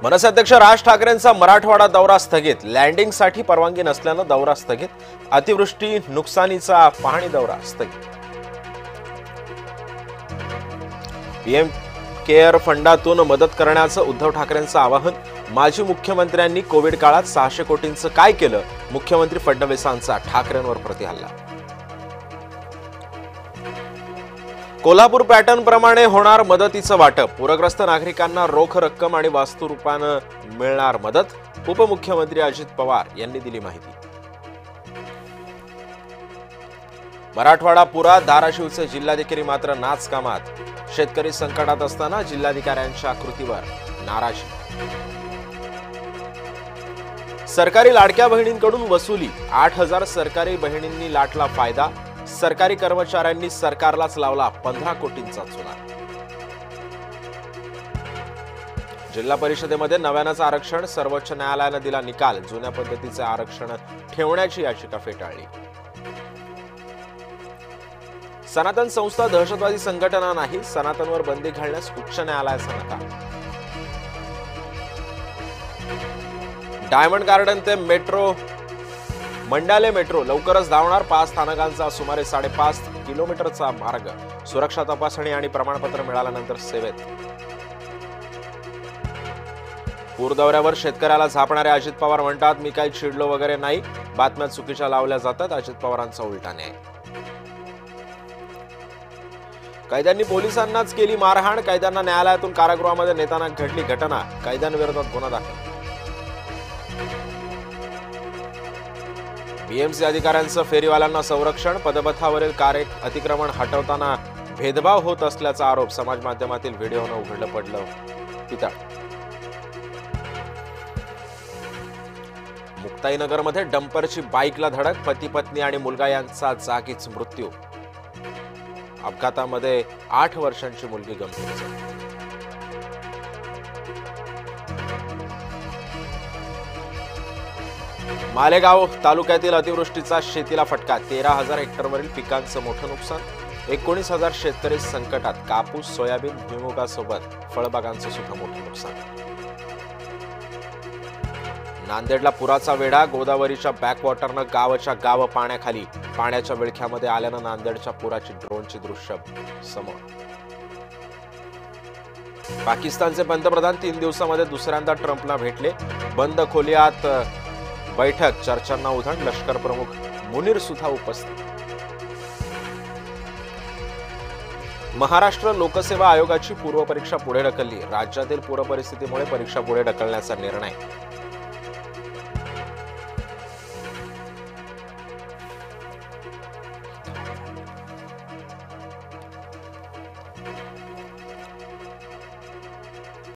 मनसे अध्यक्ष राज ठाकरेंचा मराठवाडा दौरा स्थगित. लँडिंगसाठी परवानगी नसल्यानं दौरा स्थगित. अतिवृष्टी नुकसानीचा पाहणी दौरा स्थगित. पीएम केअर फंडातून मदत करण्याचं उद्धव ठाकरेंचं आवाहन. माजी मुख्यमंत्र्यांनी कोविड काळात 600 कोटींचं काय केलं? मुख्यमंत्री फडणवीसांचा ठाकरेंवर प्रतिहल्ला. कोल्हापूर पॅटर्न प्रमाणे होणार मदतीचं वाटप. पूरग्रस्त नागरिकांना रोख रक्कम आणि वास्तू रूपानं मिळणार मदत. उपमुख्यमंत्री अजित पवार यांनी दिली माहिती. मराठवाडा पुरात. धाराशिवचे जिल्हाधिकारी मात्र नाच कामात. शेतकरी संकटात असताना जिल्हाधिकाऱ्यांच्या कृतीवर नाराजी. सरकारी लाडक्या बहिणींकडून वसुली. 8,000 सरकारी बहिणींनी लाटला फायदा. सरकारी कर्मचाऱ्यांनी सरकारलाच लावला 15 कोटींचा चुना. जिल्हा परिषदेमध्ये नव्यानंच आरक्षण. सर्वोच्च न्यायालयानं दिला निकाल. जुन्या पद्धतीचे आरक्षण ठेवण्याची याचिका फेटाळली. सनातन संस्था दहशतवादी संघटना नाही. सनातनवर बंदी घालण्यास उच्च न्यायालयाचा नकार. डायमंड गार्डन ते मेट्रो मंडाले मेट्रो लवकरच धावणार. 5 स्थानकांचा सुमारे 5.5 किलोमीटरचा मार्ग. सुरक्षा तपासणी आणि प्रमाणपत्र मिळाल्यानंतर सेवेत. पूर दौऱ्यावर शेतकऱ्याला झापणारे अजित पवार म्हणतात, मी काही चिडलो वगैरे नाही. बातम्या चुकीच्या लावल्या जातात. अजित पवारांचा उलटा न्याय. कैद्यांनी पोलिसांनाच केली मारहाण. कैद्यांना न्यायालयातून कारागृहामध्ये नेताना घडली घटना. कैद्यांविरोधात गुन्हा दाखल. बीएमसी अधिकाऱ्यांचं फेरीवाल्यांना संरक्षण. पदपथावरील अतिक्रमण हटवताना भेदभाव होत असल्याचा आरोप. समाज माध्यमातील व्हिडिओनं उघडलं पडलं पितळ. मुक्ताईनगरमध्ये डंपरची बाईकला धडक. पती पत्नी आणि मुलगा यांचा जागीच मृत्यू. अपघातामध्ये 8 वर्षांची मुलगी गंभीर जखमी. मालेगाव तालुक्यातील अतिवृष्टीचा शेतीला फटका. 13,000 हेक्टरवरील पिकांचं मोठं नुकसान. 19,000 शेतकरी संकटात. कापूस, सोयाबीन, भुईमुगासोबत फळबागांचं सुद्धा मोठं नुकसान. नांदेडला पुराचा वेढा. गोदावरीच्या बॅकवॉटरनं गावच्या गाव पाण्याखाली. पाण्याच्या विळख्यामध्ये आल्यानं नांदेडच्या पुराची ड्रोनची दृश्य समोर. पाकिस्तानचे पंतप्रधान 3 दिवसामध्ये दुसऱ्यांदा ट्रम्पला भेटले. बंद खोलीत बैठक. चर्चांना उधाण. लष्कर प्रमुख मुनीर सुद्धा उपस्थित. महाराष्ट्र लोकसेवा आयोगाची पूर्वपरीक्षा पुढे ढकलली. राज्यातील पूरपरिस्थितीमुळे परीक्षा पुढे ढकलण्याचा निर्णय.